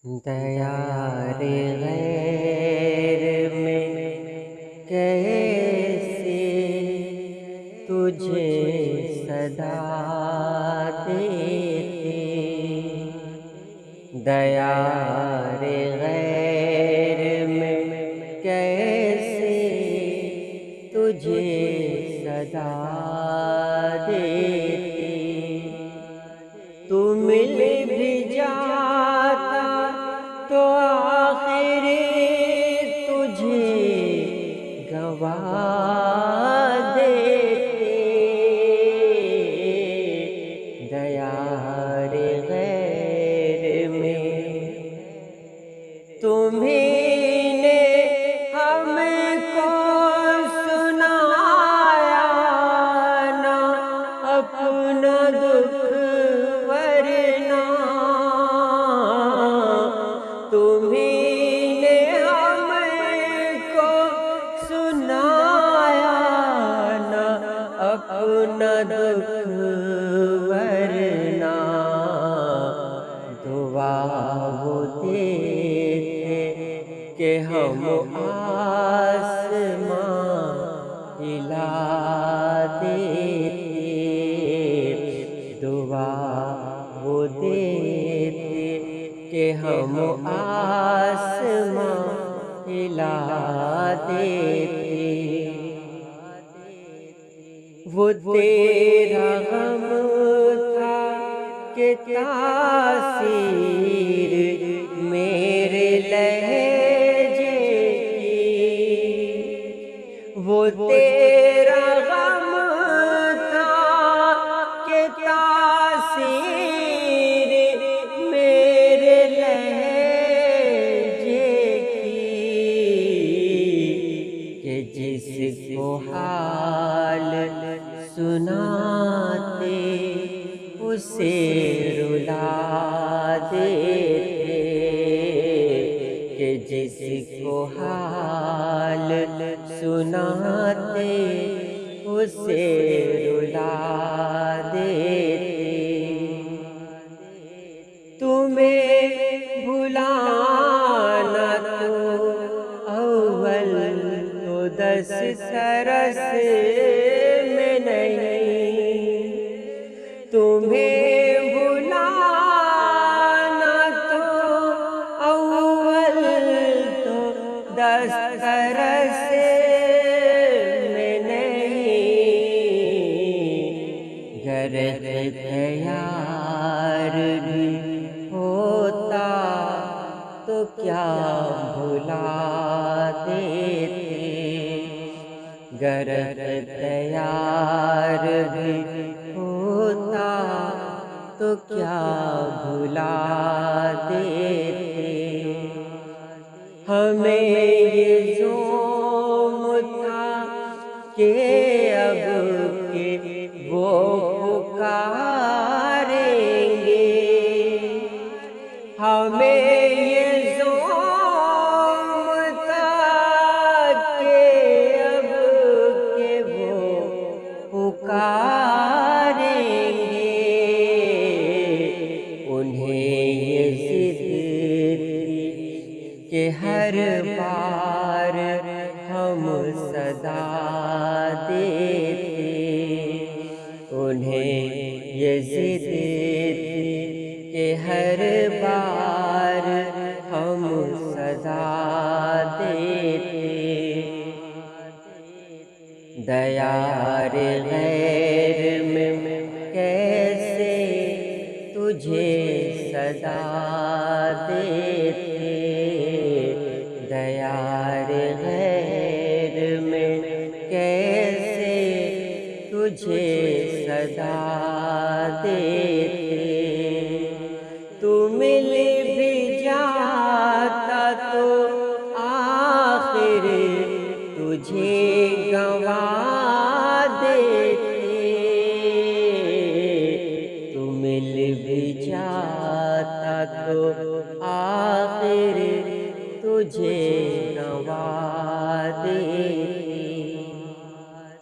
دیار غیر میں کیسے تجھے صدا دیتے، دیار غیر میں کیسے تجھے صدا دیتے، تو مل بھی جاتا تو آخر تجھے گوا دیتے، دیار غیر میں تمہیں نے ہم کو سنایا نہ اپنا دکھ ورنہ، تمہیں نے ہم کو سنایا نہ اپنا دکھ ورنہ، دعا وہ دیتے کہ ہم آسمان ہلا دیتے، دعا وہ دیتے کہ ہم آسمان ہلا دیتے، وہ تیرا غم تھا کہ تاثیر میرے لہجے کی، وہ تیرا غم تھا کہ تاثیر میرے لہجے کی، کہ جس کو حال سناتے اسے رلا دیتے، کہ جس کو حال سناتے اسے رلا دیتے، تمہیں بھلانا تو اول تو دس سرس میں نہیں، تمہیں بھلانا تو اول تو دس سرس میں نہیں، گر تیار بھی ہوتا تو کیا بھلا دیتے، گر تیار بھی ہوتا تو کیا بھلا دیتے، ہمیں یہ ظلم تھا کہ اب کہ وہ پکاریں گے، ہمیں یہ ظلم تھا کہ اب کہ وہ پکاریں گے، انہیں یہ ضد تھی کہ ہر بار ہم صدا دیتے، انہیں یہ ضد تھی کہ ہر بار ہم صدا دیتے، دیار غیر میں کیسے تجھے صدا دیتے، دیار غیر میں کیسے تجھے صدا دیتے، تو مل بھی جاتا تو آخر تجھے